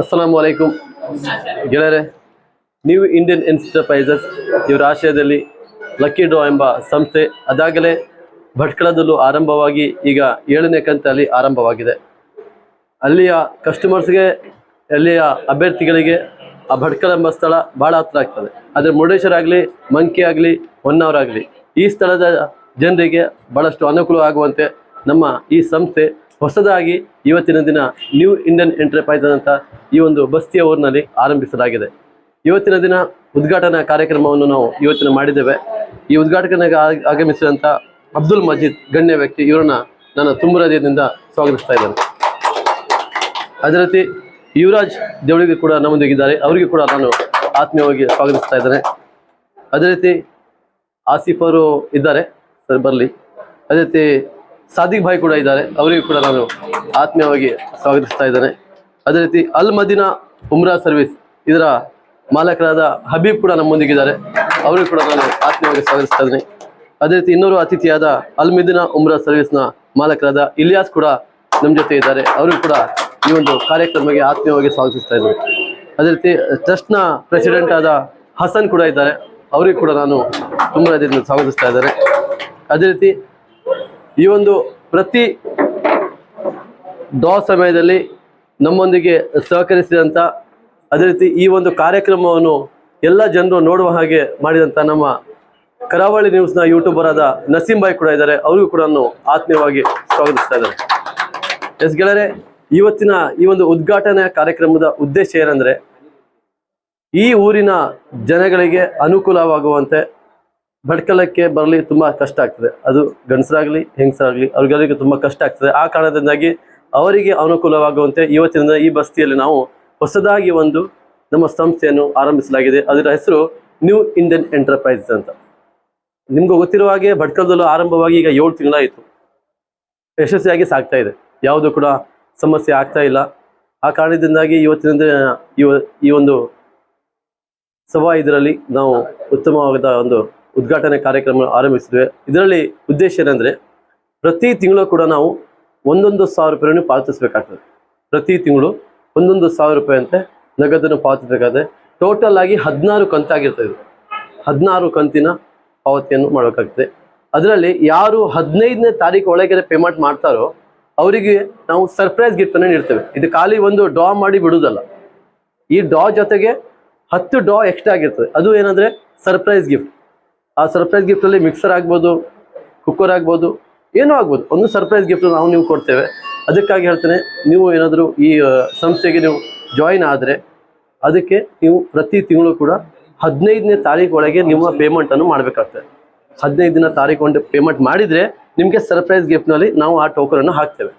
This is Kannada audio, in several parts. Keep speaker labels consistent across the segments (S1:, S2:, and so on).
S1: ಅಸ್ಸಲಾಮು ಅಲೈಕುಂ ಗೆಳೆಯರೆ, ನ್ಯೂ ಇಂಡಿಯನ್ ಎಂಟರ್ಪ್ರೈಸಸ್ ಇವರ ಆಶಯದಲ್ಲಿ ಲಕ್ಕಿ ಡ್ರಾ ಎಂಬ ಸಂಸ್ಥೆ ಅದಾಗಲೇ ಭಟ್ಕಳದಲ್ಲೂ ಆರಂಭವಾಗಿ ಈಗ 7ನೇ ಕಂತಲ್ಲಿ ಆರಂಭವಾಗಿದೆ. ಅಲ್ಲಿಯ ಕಸ್ಟಮರ್ಸ್ಗೆ, ಅಲ್ಲಿಯ ಅಭ್ಯರ್ಥಿಗಳಿಗೆ ಆ ಭಟ್ಕಳ ಎಂಬ ಸ್ಥಳ ಭಾಳ ಹತ್ರ ಆಗ್ತದೆ. ಆದರೆ ಮುರುಡೇಶ್ವರ ಆಗಲಿ, ಮಂಕಿ ಆಗಲಿ, ಹೊನ್ನಾವರ ಆಗಲಿ ಈ ಸ್ಥಳದ ಜನರಿಗೆ ಭಾಳಷ್ಟು ಅನುಕೂಲ ಆಗುವಂತೆ ನಮ್ಮ ಈ ಸಂಸ್ಥೆ ಹೊಸದಾಗಿ ಇವತ್ತಿನ ದಿನ ನ್ಯೂ ಇಂಡಿಯನ್ ಎಂಟರ್ಪ್ರೈಸಸ್ ಅಂತ ಈ ಒಂದು ಬಸ್ತಿಯ ಊರಿನಲ್ಲಿ ಆರಂಭಿಸಲಾಗಿದೆ. ಇವತ್ತಿನ ದಿನ ಉದ್ಘಾಟನಾ ಕಾರ್ಯಕ್ರಮವನ್ನು ನಾವು ಇವತ್ತಿನ ಮಾಡಿದ್ದೇವೆ. ಈ ಉದ್ಘಾಟನೆಗೆ ಆಗಮಿಸಿದಂಥ ಅಬ್ದುಲ್ ಮಜೀದ್ ಗಣ್ಯ ವ್ಯಕ್ತಿ, ಇವರನ್ನ ನಾನು ತುಂಬ ಹೃದಯದಿಂದ ಸ್ವಾಗತಿಸ್ತಾ ಇದ್ದೇನೆ. ಅದೇ ರೀತಿ ಯುವರಾಜ್ ದೇವಳಿಗೆ ಕೂಡ ನಮ್ಮೊಂದಿಗಿದ್ದಾರೆ, ಅವರಿಗೆ ಕೂಡ ನಾನು ಆತ್ಮೀಯವಾಗಿ ಸ್ವಾಗತಿಸ್ತಾ ಇದ್ದೇನೆ. ಅದೇ ರೀತಿ ಆಸಿಫ್ ಅವರು ಇದ್ದಾರೆ, ಸರ್ ಬರಲಿ. ಅದೇ ರೀತಿ ಸಾದಿಕ್ ಭಾಯ್ ಕೂಡ ಇದ್ದಾರೆ, ಅವರಿಗೂ ಕೂಡ ನಾನು ಆತ್ಮೀಯವಾಗಿ ಸ್ವಾಗತಿಸ್ತಾ ಇದ್ದೇನೆ. ಅದೇ ರೀತಿ ಅಲ್ ಮದೀನಾ ಉಮ್ರಾ ಸರ್ವಿಸ್ ಇದರ ಮಾಲಕರಾದ ಹಬೀಬ್ ಕೂಡ ನಮ್ಮೊಂದಿಗಿದ್ದಾರೆ, ಅವರಿಗೂ ಕೂಡ ನಾನು ಆತ್ಮೀಯವಾಗಿ ಸ್ವಾಗತಿಸ್ತಾ ಇದ್ದೇನೆ. ಅದೇ ರೀತಿ ಇನ್ನೂರು ಅತಿಥಿಯಾದ ಅಲ್ ಮದೀನಾ ಉಮ್ರಾ ಸರ್ವಿಸ್ನ ಮಾಲಕರಾದ ಇಲಿಯಾಸ್ ಕೂಡ ನಮ್ಮ ಜೊತೆ ಇದ್ದಾರೆ, ಅವರಿಗೂ ಕೂಡ ಈ ಒಂದು ಕಾರ್ಯಕ್ರಮಕ್ಕೆ ಆತ್ಮೀಯವಾಗಿ ಸ್ವಾಗತಿಸ್ತಾ ಇದ್ದೇನೆ. ಅದೇ ರೀತಿ ಟ್ರಸ್ಟ್ನ ಪ್ರೆಸಿಡೆಂಟ್ ಆದ ಹಸನ್ ಕೂಡ ಇದ್ದಾರೆ, ಅವರಿಗೂ ಕೂಡ ನಾನು ತುಂಬ ಹೃದಯದಿಂದ ಸ್ವಾಗತಿಸ್ತಾ ಇದ್ದೇನೆ. ಅದೇ ರೀತಿ ಈ ಒಂದು ಪ್ರತಿ ಡ್ರಾ ಸಮಯದಲ್ಲಿ ನಮ್ಮೊಂದಿಗೆ ಸಹಕರಿಸಿದಂಥ, ಅದೇ ರೀತಿ ಈ ಒಂದು ಕಾರ್ಯಕ್ರಮವನ್ನು ಎಲ್ಲ ಜನರು ನೋಡುವ ಹಾಗೆ ಮಾಡಿದಂಥ ನಮ್ಮ ಕರಾವಳಿ ನ್ಯೂಸ್ನ ಯೂಟ್ಯೂಬರ್ ಆದ ನಸೀಂ ಭಾಯ್ ಕೂಡ ಇದ್ದಾರೆ, ಅವರಿಗೂ ಕೂಡ ನಾನು ಆತ್ಮೀಯವಾಗಿ ಸ್ವಾಗತಿಸ್ತಾ ಇದ್ದಾರೆ. ಎಸ್ ಗೆಳೆಯರೆ, ಇವತ್ತಿನ ಈ ಒಂದು ಉದ್ಘಾಟನಾ ಕಾರ್ಯಕ್ರಮದ ಉದ್ದೇಶ ಏನಂದರೆ, ಈ ಊರಿನ ಜನಗಳಿಗೆ ಅನುಕೂಲವಾಗುವಂತೆ ಭಟ್ಕಳಕ್ಕೆ ಬರಲಿ ತುಂಬ ಕಷ್ಟ ಆಗ್ತದೆ. ಅದು ಗಂಡಸರಾಗಲಿ ಹೆಂಗಸರಾಗಲಿ ಅವ್ರಿಗೆಲ್ಲರಿಗೂ ತುಂಬ ಕಷ್ಟ ಆಗ್ತದೆ. ಆ ಕಾರಣದಿಂದಾಗಿ ಅವರಿಗೆ ಅನುಕೂಲವಾಗುವಂತೆ ಇವತ್ತಿನಿಂದ ಈ ಬಸ್ತಿಯಲ್ಲಿ ನಾವು ಹೊಸದಾಗಿ ಒಂದು ನಮ್ಮ ಸಂಸ್ಥೆಯನ್ನು ಆರಂಭಿಸಲಾಗಿದೆ. ಅದರ ಹೆಸರು ನ್ಯೂ ಇಂಡಿಯನ್ ಎಂಟರ್ಪ್ರೈಸಸ್ ಅಂತ. ನಿಮ್ಗೆ ಗೊತ್ತಿರುವ ಹಾಗೆ ಭಟ್ಕಳದಲ್ಲೂ ಆರಂಭವಾಗಿ ಈಗ 7 ತಿಂಗಳಾಯಿತು, ಯಶಸ್ವಿಯಾಗಿ ಸಾಗ್ತಾ ಇದೆ, ಯಾವುದು ಕೂಡ ಸಮಸ್ಯೆ ಆಗ್ತಾ ಇಲ್ಲ. ಆ ಕಾರಣದಿಂದಾಗಿ ಇವತ್ತಿನಿಂದ ಈ ಒಂದು ಸಭಾ ಇದರಲ್ಲಿ ನಾವು ಉತ್ತಮವಾದ ಒಂದು ಉದ್ಘಾಟನೆ ಕಾರ್ಯಕ್ರಮ ಆರಂಭಿಸಿದ್ವಿ. ಇದರಲ್ಲಿ ಉದ್ದೇಶ ಏನಂದರೆ, ಪ್ರತಿ ತಿಂಗಳು ಕೂಡ ನಾವು 1,100,000 ರೂಪಾಯಿಯನ್ನು ಪಾವತಿಸಬೇಕಾಗ್ತದೆ. ಪ್ರತಿ ತಿಂಗಳು 1,100,000 ರೂಪಾಯಿ ಅಂತೆ ನಗದನ್ನು ಪಾವತಿಸಬೇಕಾದ್ರೆ ಟೋಟಲ್ ಆಗಿ 16 ಕಂತಾಗಿರ್ತದೆ. 16 ಕಂತಿನ ಪಾವತಿಯನ್ನು ಮಾಡಬೇಕಾಗ್ತದೆ. ಅದರಲ್ಲಿ ಯಾರು 15ನೇ ತಾರೀಕು ಒಳಗೆ ಪೇಮೆಂಟ್ ಮಾಡ್ತಾರೋ ಅವರಿಗೆ ನಾವು ಸರ್ಪ್ರೈಸ್ ಗಿಫ್ಟನ್ನು ನೀಡ್ತೇವೆ. ಇದು ಖಾಲಿ ಒಂದು ಡ್ರಾ ಮಾಡಿ ಬಿಡುವುದಲ್ಲ, ಈ ಡ್ರಾ ಜೊತೆಗೆ 10 ಡ್ರಾ ಎಕ್ಸ್ಟ್ರಾ ಆಗಿರ್ತದೆ. ಅದು ಏನಂದರೆ ಸರ್ಪ್ರೈಸ್ ಗಿಫ್ಟ್. ಆ ಸರ್ಪ್ರೈಸ್ ಗಿಫ್ಟಲ್ಲಿ ಮಿಕ್ಸರ್ ಆಗ್ಬೋದು, ಕುಕ್ಕರ್ ಆಗ್ಬೋದು, ಏನೂ ಆಗ್ಬೋದು, ಒಂದು ಸರ್ಪ್ರೈಸ್ ಗಿಫ್ಟ್ ನೀವು ಕೊಡ್ತೇವೆ. ಅದಕ್ಕಾಗಿ ಹೇಳ್ತೇನೆ, ನೀವು ಏನಾದರೂ ಈ ಸಂಸ್ಥೆಗೆ ನೀವು ಜಾಯಿನ್ ಆದರೆ ಅದಕ್ಕೆ ನೀವು ಪ್ರತಿ ತಿಂಗಳು ಕೂಡ 15ನೇ ತಾರೀಕು ಒಳಗೆ ನಿಮ್ಮ ಪೇಮೆಂಟನ್ನು ಮಾಡಬೇಕಾಗ್ತದೆ. 15ನೇ ತಾರೀಕು ಪೇಮೆಂಟ್ ಮಾಡಿದರೆ ನಿಮಗೆ ಸರ್ಪ್ರೈಸ್ ಗಿಫ್ಟ್ನಲ್ಲಿ ನಾವು ಆ ಟೋಕನನ್ನು ಹಾಕ್ತೇವೆ.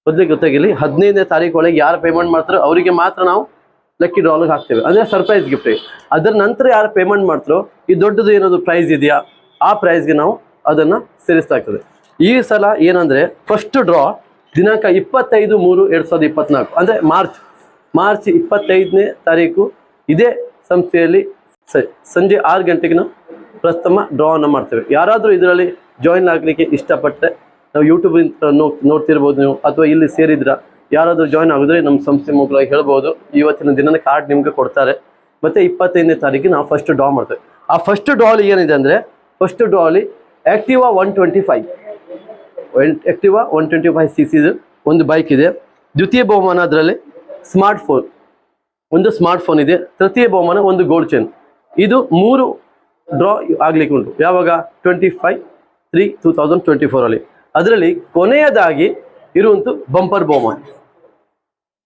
S1: ಗೊತ್ತಾಗಿರಲಿ, 15ನೇ ತಾರೀಕು ಒಳಗೆ ಯಾರು ಪೇಮೆಂಟ್ ಮಾಡ್ತಾರೋ ಅವರಿಗೆ ಮಾತ್ರ ನಾವು ಲಕ್ಕಿ ಡ್ರಾಲಿಗೆ ಹಾಕ್ತೇವೆ, ಅಂದರೆ ಸರ್ಪ್ರೈಸ್ ಗಿಫ್ಟಿಗೆ. ಅದರ ನಂತರ ಯಾರು ಪೇಮೆಂಟ್ ಮಾಡ್ತಾರೋ ಈ ದೊಡ್ಡದು ಏನಾದರೂ ಪ್ರೈಸ್ ಇದೆಯಾ, ಆ ಪ್ರೈಸ್ಗೆ ನಾವು ಅದನ್ನು ಸೇರಿಸ್ತಾಗ್ತದೆ. ಈ ಸಲ ಏನಂದರೆ ಫಸ್ಟ್ ಡ್ರಾ ದಿನಾಂಕ 25/3/2024, ಅಂದರೆ ಮಾರ್ಚ್ 25ನೇ ತಾರೀಕು ಇದೇ ಸಂಸ್ಥೆಯಲ್ಲಿ ಸಂಜೆ 6 ಗಂಟೆಗೆ ನಾವು ಪ್ರಥಮ ಡ್ರಾವನ್ನು ಮಾಡ್ತೇವೆ. ಯಾರಾದರೂ ಇದರಲ್ಲಿ ಜಾಯಿನ್ ಆಗಲಿಕ್ಕೆ ಇಷ್ಟಪಟ್ಟರೆ, ನಾವು ಯೂಟ್ಯೂಬಿಂದ ನೋಡ್ತಿರ್ಬೋದು ನೀವು, ಅಥವಾ ಇಲ್ಲಿ ಸೇರಿದ್ರ ಯಾರಾದರೂ ಜಾಯಿನ್ ಆಗಿದ್ರೆ ನಮ್ಮ ಸಂಸ್ಥೆ ಮೂಲಕ ಹೇಳ್ಬೋದು. ಇವತ್ತಿನ ದಿನದ ಕಾರ್ಡ್ ನಿಮಗೆ ಕೊಡ್ತಾರೆ. ಮತ್ತು 25ನೇ ತಾರೀಕಿಗೆ ನಾವು ಫಸ್ಟ್ ಡ್ರಾ ಮಾಡ್ತೇವೆ. ಆ ಫಸ್ಟ್ ಡ್ರಾಲಿ ಏನಿದೆ ಅಂದರೆ, ಫಸ್ಟ್ ಡ್ರಾಲಿ ಆ್ಯಕ್ಟಿವಾ 125 cc ಒಂದು ಬೈಕ್ ಇದೆ. ದ್ವಿತೀಯ ಬಹುಮಾನ ಅದರಲ್ಲಿ ಒಂದು ಸ್ಮಾರ್ಟ್ಫೋನ್ ಇದೆ. ತೃತೀಯ ಬಹುಮಾನ ಒಂದು ಗೋಲ್ಡ್ ಚೈನ್. ಇದು 3 ಡ್ರಾ ಆಗಲಿಕ್ಕೆ ಉಂಟು. ಯಾವಾಗ? 25/3/2024 ಅದರಲ್ಲಿ ಕೊನೆಯದಾಗಿ ಇರುವಂಥ ಬಂಪರ್ ಬಹುಮಾನ.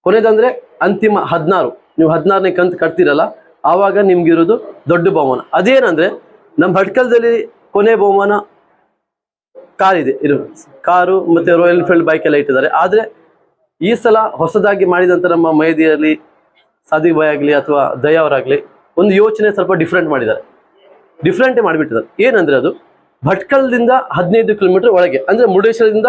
S1: ಕೊನೆಯದಂದರೆ ಅಂತಿಮ 16, ನೀವು 16ನೇ ಕಂತು ಕಟ್ತಿರಲ್ಲ, ಆವಾಗ ನಿಮ್ಗಿರೋದು ದೊಡ್ಡ ಬಹುಮಾನ. ಅದೇನಂದರೆ, ನಮ್ಮ ಭಟ್ಕಳದಲ್ಲಿ ಕೊನೆ ಬಹುಮಾನ ಕಾರಿದೆ, ಕಾರು ಮತ್ತು ರಾಯಲ್ ಎನ್ಫೀಲ್ಡ್ ಬೈಕ್ ಎಲ್ಲ ಇಟ್ಟಿದ್ದಾರೆ. ಆದರೆ ಈ ಸಲ ಹೊಸದಾಗಿ ಮಾಡಿದಂಥ ನಮ್ಮ ಮೈದಿಯಲ್ಲಿ ಸಾದಿಕ್ ಭಾಯ್ ಆಗಲಿ ಅಥವಾ ದಯಾ ಅವರಾಗಲಿ ಒಂದು ಯೋಚನೆ ಸ್ವಲ್ಪ ಡಿಫ್ರೆಂಟ್ ಮಾಡಿಬಿಟ್ಟಿದ್ದಾರೆ. ಏನಂದರೆ, ಅದು ಭಟ್ಕಳದಿಂದ 15 ಕಿಲೋಮೀಟರ್ ಒಳಗೆ, ಅಂದರೆ ಮುರುಡೇಶ್ವರದಿಂದ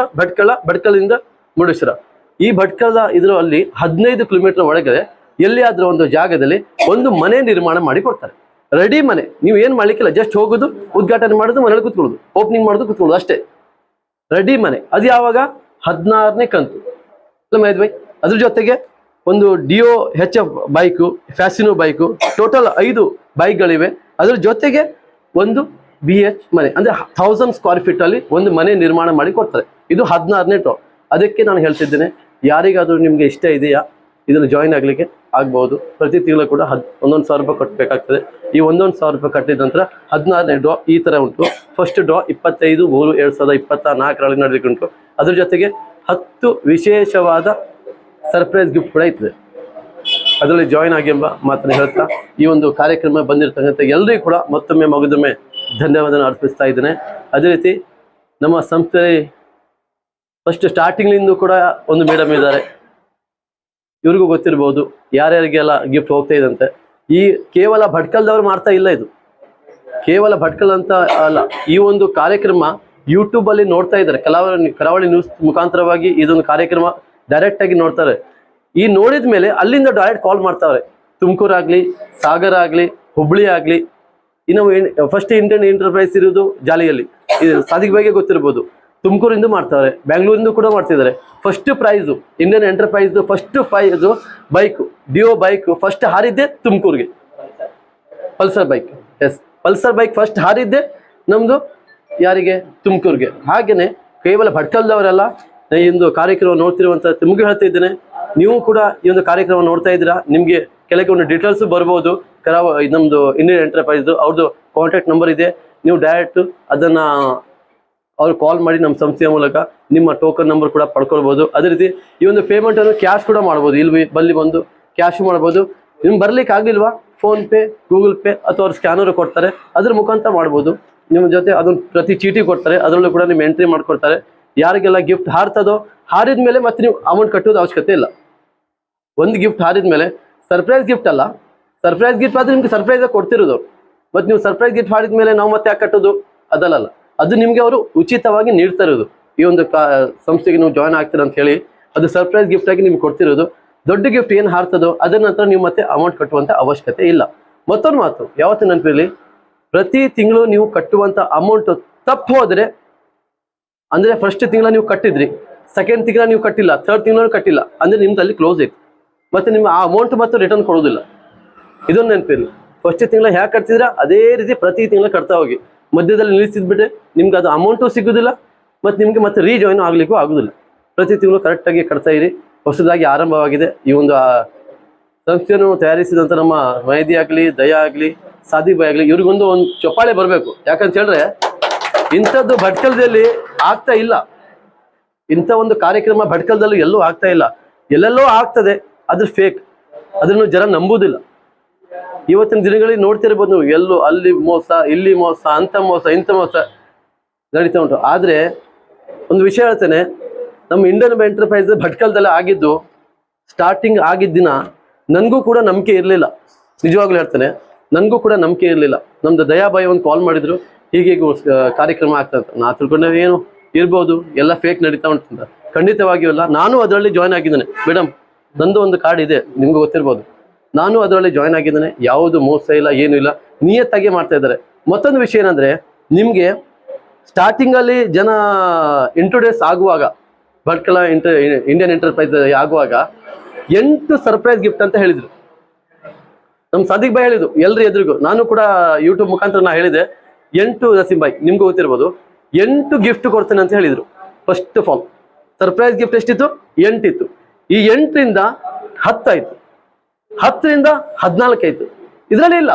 S1: ಭಟ್ಕಳದಿಂದ ಮುರುಡೇಶ್ವರ, ಈ ಭಟ್ಕಳದ ಇದರಲ್ಲಿ 15 ಕಿಲೋಮೀಟರ್ ಒಳಗಡೆ ಎಲ್ಲಿಯಾದರೂ ಒಂದು ಜಾಗದಲ್ಲಿ ಒಂದು ಮನೆ ನಿರ್ಮಾಣ ಮಾಡಿ ಕೊಡ್ತಾರೆ. ರೆಡಿ ಮನೆ, ನೀವು ಏನು ಮಾಡಲಿಕ್ಕಿಲ್ಲ, ಜಸ್ಟ್ ಹೋಗೋದು, ಉದ್ಘಾಟನೆ ಮಾಡೋದು, ಮನೇಲಿ ಕೂತ್ಕೊಳ್ಳೋದು, ಓಪನಿಂಗ್ ಮಾಡೋದು, ಕೂತ್ಕೊಳ್ಳೋದು ಅಷ್ಟೇ. ರೆಡಿ ಮನೆ. ಅದು ಯಾವಾಗ? 16ನೇ ಕಂತು. ಅದ್ರ ಜೊತೆಗೆ ಒಂದು Dio HF bike, Fascino bike, total 5 ಬೈಕ್ಗಳಿವೆ. ಅದ್ರ ಜೊತೆಗೆ ಒಂದು BH ಮನೆ, ಅಂದ್ರೆ 1000 ಸ್ಕ್ವೇರ್ ಫೀಟ್ ಅಲ್ಲಿ ಒಂದು ಮನೆ ನಿರ್ಮಾಣ ಮಾಡಿ ಕೊಡ್ತಾರೆ. ಇದು 16ನೇ ಟಾಪ್. ಅದಕ್ಕೆ ನಾನು ಹೇಳ್ತಿದ್ದೇನೆ, ಯಾರಿಗಾದ್ರೂ ನಿಮ್ಗೆ ಇಷ್ಟ ಇದೆಯಾ ಇದನ್ನು ಜಾಯಿನ್ ಆಗ್ಲಿಕ್ಕೆ ಆಗ್ಬಹುದು. ಪ್ರತಿ ತಿಂಗಳು ಕೂಡ 11,000 ರೂಪಾಯಿ ಕಟ್ಟಬೇಕಾಗ್ತದೆ. ಈ 11,000 ರೂಪಾಯಿ ಕಟ್ಟಿದ ನಂತರ 16ನೇ ಡ್ರಾ ಈ ತರ ಉಂಟು. ಫಸ್ಟ್ ಡ್ರಾ 25/3/2024 ನಡೆದಿಕ್ಕೆ ಉಂಟು. ಅದ್ರ ಜೊತೆಗೆ 10 ವಿಶೇಷವಾದ ಸರ್ಪ್ರೈಸ್ ಗಿಫ್ಟ್ ಕೂಡ ಇರ್ತದೆ. ಅದರಲ್ಲಿ ಜಾಯಿನ್ ಆಗಿ ಎಂಬ ಮಾತನ್ನು ಹೇಳ್ತಾ ಈ ಒಂದು ಕಾರ್ಯಕ್ರಮ ಬಂದಿರತಕ್ಕಂಥ ಎಲ್ಲರಿಗೂ ಕೂಡ ಮತ್ತೊಮ್ಮೆ ಧನ್ಯವಾದ ಅರ್ಪಿಸ್ತಾ ಇದ್ದೇನೆ. ಅದೇ ರೀತಿ ನಮ್ಮ ಸಂಸ್ಥೆ ಫಸ್ಟ್ ಸ್ಟಾರ್ಟಿಂಗ್ಲಿಂದ ಕೂಡ ಒಂದು ಮೇಡಮ್ ಇದ್ದಾರೆ, ಇವ್ರಿಗೂ ಗೊತ್ತಿರ್ಬೋದು ಯಾರ್ಯಾರಿಗೆಲ್ಲ ಗಿಫ್ಟ್ ಹೋಗ್ತಾ ಇದಂತೆ. ಈ ಕೇವಲ ಭಟ್ಕಲ್ದವ್ರು ಮಾಡ್ತಾ ಇಲ್ಲ, ಇದು ಕೇವಲ ಭಟ್ಕಲ್ ಅಂತ ಅಲ್ಲ. ಈ ಒಂದು ಕಾರ್ಯಕ್ರಮ ಯೂಟ್ಯೂಬ್ ಅಲ್ಲಿ ನೋಡ್ತಾ ಇದ್ದಾರೆ, ಕರಾವಳಿ ನ್ಯೂಸ್ ಮುಖಾಂತರವಾಗಿ ಇದೊಂದು ಕಾರ್ಯಕ್ರಮ ಡೈರೆಕ್ಟ್ ಆಗಿ ನೋಡ್ತಾರೆ. ಈ ನೋಡಿದ ಮೇಲೆ ಅಲ್ಲಿಂದ ಡೈರೆಕ್ಟ್ ಕಾಲ್ ಮಾಡ್ತಾವ್ರೆ. ತುಮಕೂರು ಆಗ್ಲಿ, ಸಾಗರ ಆಗ್ಲಿ, ಹುಬ್ಳಿ ಆಗ್ಲಿ. ಇನ್ನು ಫಸ್ಟ್ ಇಂಡಿಯನ್ ಎಂಟರ್ಪ್ರೈಸ್ ಇರೋದು ಜಾಲಿಯಲ್ಲಿ, ಇದು ಸಾದಿಕ್ ಬಗ್ಗೆ ಗೊತ್ತಿರ್ಬೋದು. ತುಮಕೂರಿಂದ ಮಾಡ್ತಾರೆ, ಬೆಂಗಳೂರಿಂದ ಕೂಡ ಮಾಡ್ತಿದ್ದಾರೆ. First prize Indian enterprise first prize bike, Dio bike first ಹಾರಿದ್ದೆ ತುಮಕೂರಿಗೆ, Pulsar bike. Yes, Pulsar bike first ಹಾರಿದ್ದೆ ನಮ್ದು ಯಾರಿಗೆ, ತುಮಕೂರಿಗೆ. ಹಾಗೇನೆ ಕೇವಲ ಭಟ್ಕಲ್ದವರೆಲ್ಲ ಈ ಒಂದು ಕಾರ್ಯಕ್ರಮ ನೋಡ್ತಿರುವಂತ ನಿಮ್ಗೆ ಹೇಳ್ತಾ ಇದ್ದೇನೆ, ನೀವು ಕೂಡ ಈ ಒಂದು ಕಾರ್ಯಕ್ರಮ ನೋಡ್ತಾ ಇದ್ದೀರಾ, ನಿಮ್ಗೆ ಕೆಲವೊಂದು ಡೀಟೇಲ್ಸ್ ಬರ್ಬೋದು. ನಮ್ದು ಇಂಡಿಯನ್ ಎಂಟರ್ಪ್ರೈಸ್ ಅವ್ರದ್ದು ಕಾಂಟ್ಯಾಕ್ಟ್ ನಂಬರ್ ಇದೆ, ನೀವು ಡೈರೆಕ್ಟ್ ಅದನ್ನ ಅವ್ರು ಕಾಲ್ ಮಾಡಿ ನಮ್ಮ ಸಂಸ್ಥೆಯ ಮೂಲಕ ನಿಮ್ಮ ಟೋಕನ್ ನಂಬರ್ ಕೂಡ ಪಡ್ಕೊಳ್ಬೋದು. ಅದೇ ರೀತಿ ಈ ಒಂದು ಪೇಮೆಂಟ್ ಅನ್ನು ಕ್ಯಾಶ್ ಕೂಡ ಮಾಡ್ಬೋದು, ಇಲ್ಲಿ ಬಲ್ಲಿ ಬಂದು ಕ್ಯಾಶ್ ಮಾಡ್ಬೋದು. ನಿಮ್ಗೆ ಬರ್ಲಿಕ್ಕೆ ಆಗ್ಲಿಲ್ವಾ, ಫೋನ್ ಪೇ, ಗೂಗಲ್ ಪೇ ಅಥವಾ ಅವ್ರು ಸ್ಕ್ಯಾನರ್ ಕೊಡ್ತಾರೆ, ಅದ್ರ ಮುಖಾಂತರ ಮಾಡ್ಬೋದು. ನಿಮ್ಮ ಜೊತೆ ಅದೊಂದು ಪ್ರತಿ ಚೀಟಿ ಕೊಡ್ತಾರೆ, ಅದರಲ್ಲೂ ಕೂಡ ನೀವು ಎಂಟ್ರಿ ಮಾಡ್ಕೊಡ್ತಾರೆ. ಯಾರಿಗೆಲ್ಲ ಗಿಫ್ಟ್ ಹಾರ್ತದೋ ಹಾರಿದ ಮೇಲೆ ಮತ್ತೆ ನೀವು ಅಮೌಂಟ್ ಕಟ್ಟೋದು ಅವಶ್ಯಕತೆ ಇಲ್ಲ. ಒಂದು ಗಿಫ್ಟ್ ಹಾರಿದ ಮೇಲೆ ಸರ್ಪ್ರೈಸ್ ಗಿಫ್ಟ್ ಅಲ್ಲ, ಸರ್ಪ್ರೈಸ್ ಗಿಫ್ಟ್ ಆದ್ರೆ ನಿಮ್ಗೆ ಸರ್ಪ್ರೈಸ್ ಕೊಡ್ತಿರೋದು. ಮತ್ತೆ ನೀವು ಸರ್ಪ್ರೈಸ್ ಗಿಫ್ಟ್ ಹಾರಿದ ಮೇಲೆ ನಾವು ಮತ್ತೆ ಯಾಕೆ ಕಟ್ಟೋದು, ಅದಲ್ಲ. ಅದು ನಿಮ್ಗೆ ಅವರು ಉಚಿತವಾಗಿ ನೀಡ್ತಾ ಇರೋದು. ಈ ಒಂದು ಸಂಸ್ಥೆಗೆ ನೀವು ಜಾಯ್ನ್ ಆಗ್ತೀರ ಅಂತ ಹೇಳಿ ಅದು ಸರ್ಪ್ರೈಸ್ ಗಿಫ್ಟ್ ಆಗಿ ನಿಮ್ಗೆ ಕೊಡ್ತಿರೋದು. ದೊಡ್ಡ ಗಿಫ್ಟ್ ಏನು ಹಾರ್ತದೋ ಅದರ ನಂತರ ನೀವು ಮತ್ತೆ ಅಮೌಂಟ್ ಕಟ್ಟುವಂತ ಅವಶ್ಯಕತೆ ಇಲ್ಲ. ಮತ್ತೊಂದು ಮಾತು ಯಾವತ್ತು ನೆನಪಿರಲಿ, ಪ್ರತಿ ತಿಂಗಳು ನೀವು ಕಟ್ಟುವಂತ ಅಮೌಂಟ್ ತಪ್ಪು ಹೋದ್ರೆ, ಅಂದ್ರೆ ಫಸ್ಟ್ ತಿಂಗಳ ನೀವು ಕಟ್ಟಿದ್ರಿ, ಸೆಕೆಂಡ್ ತಿಂಗಳ ನೀವು ಕಟ್ಟಿಲ್ಲ, ಥರ್ಡ್ ತಿಂಗಳು ಕಟ್ಟಿಲ್ಲ ಅಂದ್ರೆ ನಿಮ್ದು ಅಲ್ಲಿ ಕ್ಲೋಸ್ ಐತಿ, ಮತ್ತೆ ನಿಮ್ಮ ಆ ಅಮೌಂಟ್ ಮತ್ತೆ ರಿಟರ್ನ್ ಕೊಡೋದಿಲ್ಲ. ಇದೊಂದು ನೆನಪಿರಲಿ. ಫಸ್ಟ್ ತಿಂಗಳ ಹೇಗೆ ಕಟ್ತಿದ್ರ ಅದೇ ರೀತಿ ಪ್ರತಿ ತಿಂಗಳು ಕಟ್ತಾ ಹೋಗಿ. ಮಧ್ಯದಲ್ಲಿ ನಿಲ್ಲಿಸಿದ್ಬಿಟ್ರೆ ನಿಮ್ಗೆ ಅದು ಅಮೌಂಟು ಸಿಗೋದಿಲ್ಲ, ಮತ್ತೆ ನಿಮ್ಗೆ ಮತ್ತೆ ರೀಜಾಯಿನ್ ಆಗ್ಲಿಕ್ಕೂ ಆಗುದಿಲ್ಲ. ಪ್ರತಿ ತಿಂಗಳು ಕರೆಕ್ಟಾಗಿ ಕಟ್ತಾ ಇರಿ. ಹೊಸದಾಗಿ ಆರಂಭವಾಗಿದೆ ಈ ಒಂದು ಸಂಸ್ಥೆಯನ್ನು ತಯಾರಿಸಿದಂತ ನಮ್ಮ ಮೈದಿ ಆಗ್ಲಿ, ದಯಾ ಆಗ್ಲಿ, ಸಾದಿಕ್ ಬಾಯ್ ಆಗ್ಲಿ, ಇವ್ರಿಗೊಂದು ಚೊಪ್ಪಾಳೆ ಬರಬೇಕು. ಯಾಕಂತ ಹೇಳಿದ್ರೆ ಇಂಥದ್ದು ಭಟ್ಕಲದಲ್ಲಿ ಆಗ್ತಾ ಇಲ್ಲ. ಇಂಥ ಒಂದು ಕಾರ್ಯಕ್ರಮ ಭಟ್ಕಲದಲ್ಲೂ ಎಲ್ಲೂ ಆಗ್ತಾ ಇಲ್ಲ. ಎಲ್ಲೆಲ್ಲೋ ಆಗ್ತದೆ, ಅದ್ರ ಫೇಕ್, ಅದನ್ನು ಜನ ನಂಬುದಿಲ್ಲ. ಇವತ್ತಿನ ದಿನಗಳಲ್ಲಿ ನೋಡ್ತಿರ್ಬೋದು ನೀವು, ಎಲ್ಲೂ ಅಲ್ಲಿ ಮೋಸ, ಇಲ್ಲಿ ಮೋಸ, ಅಂತ ಮೋಸ, ಇಂಥ ಮೋಸ ನಡೀತಾ ಉಂಟು. ಆದ್ರೆ ಒಂದು ವಿಷಯ ಹೇಳ್ತೇನೆ, ನಮ್ಮ ಇಂಡಿಯನ್ ಎಂಟರ್ಪ್ರೈಸ್ ಭಟ್ಕಲದಲ್ಲಿ ಆಗಿದ್ದು, ಸ್ಟಾರ್ಟಿಂಗ್ ಆಗಿದ್ದ ದಿನ ನನಗೂ ಕೂಡ ನಂಬಿಕೆ ಇರಲಿಲ್ಲ. ನಿಜವಾಗ್ಲೂ ಹೇಳ್ತೇನೆ, ನನಗೂ ಕೂಡ ನಂಬಿಕೆ ಇರಲಿಲ್ಲ. ನಮ್ದು ದಯಾಬಾಯಿ ಒಂದು ಕಾಲ್ ಮಾಡಿದ್ರು, ಹೀಗೆ ಕಾರ್ಯಕ್ರಮ ಆಗ್ತದೆ. ನಾ ತಿಳ್ಕೊಂಡೆ ಏನು ಇರ್ಬೋದು, ಎಲ್ಲ ಫೇಕ್ ನಡೀತಾ ಉಂಟು. ಖಂಡಿತವಾಗಿಯೂ ಅಲ್ಲ. ನಾನು ಅದರಲ್ಲಿ ಜಾಯ್ನ್ ಆಗಿದ್ದೇನೆ ಮೇಡಮ್, ನಂದು ಒಂದು ಕಾರ್ಡ್ ಇದೆ, ನಿಮ್ಗೆ ಗೊತ್ತಿರ್ಬೋದು. ನಾನು ಅದರಲ್ಲಿ ಜಾಯ್ನ್ ಆಗಿದ್ದೇನೆ. ಯಾವುದು ಮೋಸ ಇಲ್ಲ, ಏನು ಇಲ್ಲ, ನಿಯತ್ತಾಗಿ ಮಾಡ್ತಾ ಇದ್ದಾರೆ. ಮತ್ತೊಂದು ವಿಷಯ ಏನಂದ್ರೆ, ನಿಮ್ಗೆ ಸ್ಟಾರ್ಟಿಂಗ್ ಅಲ್ಲಿ ಜನ ಇಂಟ್ರೊಡ್ಯೂಸ್ ಆಗುವಾಗ, ಭಟ್ಕಲ ಇಂಡಿಯನ್ ಎಂಟರ್ಪ್ರೈಸ್ ಆಗುವಾಗ 8 ಸರ್ಪ್ರೈಸ್ ಗಿಫ್ಟ್ ಅಂತ ಹೇಳಿದ್ರು. ನಮ್ ಸಾದಿಕ್ ಬಾಯ್ ಹೇಳಿದ್ರು ಎಲ್ರಿ ಎದುರಿಗೂ. ನಾನು ಕೂಡ ಯೂಟ್ಯೂಬ್ ಮುಖಾಂತರ ನಾ ಹೇಳಿದೆ, 8 ನಸೀಂ ಬಾಯ್ ನಿಮ್ಗೆ ಗೊತ್ತಿರ್ಬೋದು, 8 ಗಿಫ್ಟ್ ಕೊಡ್ತೇನೆ ಅಂತ ಹೇಳಿದ್ರು. First of all surprise gift ಎಷ್ಟಿತ್ತು? 8 ಇತ್ತು. ಈ 8ರಿಂದ 10 ಆಯ್ತು, 10ರಿಂದ 14 ಆಯ್ತು. ಇದರಲ್ಲಿ ಇಲ್ಲ.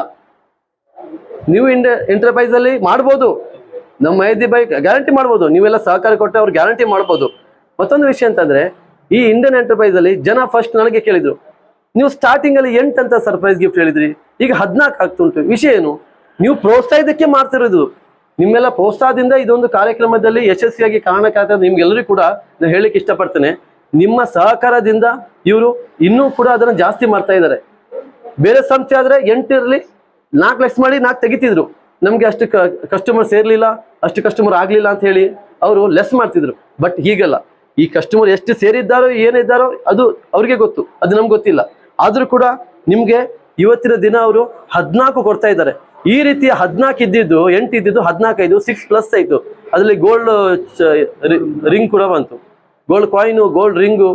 S1: ನೀವು ಎಂಟರ್ಪ್ರೈಸ್ ಅಲ್ಲಿ ಮಾಡ್ಬೋದು, ನಮ್ಮ ಮೈದಿ ಬಾಯ್ ಗ್ಯಾರಂಟಿ ಮಾಡ್ಬೋದು, ನೀವೆಲ್ಲ ಸಹಕಾರ ಕೊಟ್ಟರೆ ಅವ್ರು ಗ್ಯಾರಂಟಿ ಮಾಡ್ಬೋದು. ಮತ್ತೊಂದು ವಿಷಯ ಅಂತಂದ್ರೆ, ಈ ಇಂಡಿಯನ್ ಎಂಟರ್ಪ್ರೈಸ್ ಅಲ್ಲಿ ಜನ ಫಸ್ಟ್ ನನಗೆ ಕೇಳಿದ್ರು, ನೀವು ಸ್ಟಾರ್ಟಿಂಗ್ ಅಲ್ಲಿ 8 ಅಂತ ಸರ್ಪ್ರೈಸ್ ಗಿಫ್ಟ್ ಹೇಳಿದ್ರಿ, ಈಗ 14 ಆಗ್ತುಂಟು, ವಿಷಯ ಏನು? ನೀವು ಪ್ರೋತ್ಸಾಹದಕ್ಕೆ ಮಾಡ್ತಿರೋದು. ನಿಮ್ಮೆಲ್ಲ ಪ್ರೋತ್ಸಾಹದಿಂದ ಇದೊಂದು ಕಾರ್ಯಕ್ರಮದಲ್ಲಿ ಯಶಸ್ವಿಯಾಗಿ ಕಾರಣಕ್ಕಾಗ್ತದೆ. ನಿಮ್ಗೆಲ್ಲರಿಗೂ ಕೂಡ ನಾನು ಹೇಳಲಿಕ್ಕೆ ಇಷ್ಟಪಡ್ತೇನೆ, ನಿಮ್ಮ ಸಹಕಾರದಿಂದ ಇವರು ಇನ್ನೂ ಕೂಡ ಅದನ್ನ ಜಾಸ್ತಿ ಮಾಡ್ತಾ ಇದ್ದಾರೆ. ಬೇರೆ ಸಂಸ್ಥೆ ಆದ್ರೆ 8 ಇರಲಿ 4 ಲಕ್ಷ ಮಾಡಿ 4 ತೆಗಿತಿದ್ರು. ನಮ್ಗೆ ಅಷ್ಟು ಕಸ್ಟಮರ್ ಸೇರ್ಲಿಲ್ಲ, ಅಷ್ಟು ಕಸ್ಟಮರ್ ಆಗ್ಲಿಲ್ಲ ಅಂತ ಹೇಳಿ ಅವರು ಲೆಸ್ ಮಾಡ್ತಿದ್ರು. ಬಟ್ ಹೀಗಲ್ಲ, ಈ ಕಸ್ಟಮರ್ ಎಷ್ಟು ಸೇರಿದ್ದಾರೋ ಏನಿದ್ದಾರೋ ಅದು ಅವ್ರಿಗೆ ಗೊತ್ತು, ಅದು ನಮ್ಗೆ ಗೊತ್ತಿಲ್ಲ. ಆದ್ರೂ ಕೂಡ ನಿಮ್ಗೆ ಇವತ್ತಿನ ದಿನ ಅವರು 14 ಕೊಡ್ತಾ ಇದ್ದಾರೆ. ಈ ರೀತಿ 14 ಇದ್ದಿದ್ದು 8 ಇದ್ದಿದ್ದು 14 ಆಯ್ತು, 6+ ಆಯ್ತು. ಅದರಲ್ಲಿ ಗೋಲ್ಡ್ ರಿಂಗ್ ಕೂಡ ಬಂತು, ಗೋಲ್ಡ್ ಕಾಯಿನು, ಗೋಲ್ಡ್ ರಿಂಗು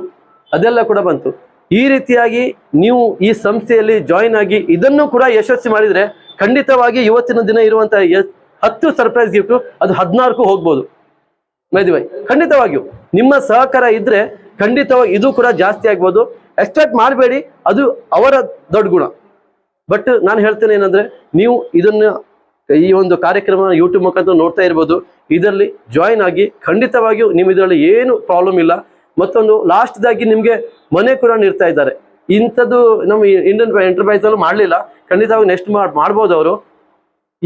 S1: ಅದೆಲ್ಲ ಕೂಡ ಬಂತು. ಈ ರೀತಿಯಾಗಿ ನೀವು ಈ ಸಂಸ್ಥೆಯಲ್ಲಿ ಜಾಯಿನ್ ಆಗಿ ಇದನ್ನು ಕೂಡ ಯಶಸ್ವಿ ಮಾಡಿದ್ರೆ ಖಂಡಿತವಾಗಿ ಇವತ್ತಿನ ದಿನ ಇರುವಂತಹ 10 ಸರ್ಪ್ರೈಸ್ ಗಿಫ್ಟ್ ಅದು 16ಕ್ಕೂ ಹೋಗ್ಬೋದು ಮೇದಿ ಭಾಯ್. ಖಂಡಿತವಾಗಿಯೂ ನಿಮ್ಮ ಸಹಕಾರ ಇದ್ರೆ ಖಂಡಿತವಾಗಿ ಇದು ಕೂಡ ಜಾಸ್ತಿ ಆಗ್ಬೋದು. ಎಕ್ಸ್ಪೆಕ್ಟ್ ಮಾಡಬೇಡಿ, ಅದು ಅವರ ದೊಡ್ಡ ಗುಣ. ಬಟ್ ನಾನು ಹೇಳ್ತೇನೆ ಏನಂದ್ರೆ, ನೀವು ಇದನ್ನ ಈ ಒಂದು ಕಾರ್ಯಕ್ರಮ ಯೂಟ್ಯೂಬ್ ಮುಖಾಂತರ ನೋಡ್ತಾ ಇರ್ಬೋದು. ಇದರಲ್ಲಿ ಜಾಯಿನ್ ಆಗಿ ಖಂಡಿತವಾಗಿಯೂ ನಿಮ್ ಇದರಲ್ಲಿ ಏನು ಪ್ರಾಬ್ಲಮ್ ಇಲ್ಲ. ಮತ್ತೊಂದು ಲಾಸ್ಟ್ದಾಗಿ ನಿಮ್ಗೆ ಮನೆ ಕೂಡ ನೀಡ್ತಾ ಇದ್ದಾರೆ. ಇಂಥದ್ದು ನಮ್ಮ ಇಂಡಿಯನ್ ಎಂಟರ್ಪ್ರೈಸ್ ಅಲ್ಲೂ ಮಾಡ್ಲಿಲ್ಲ, ಖಂಡಿತವಾಗಿ ನೆಕ್ಸ್ಟ್ ಮಾಡ್ಬೋದು ಅವರು.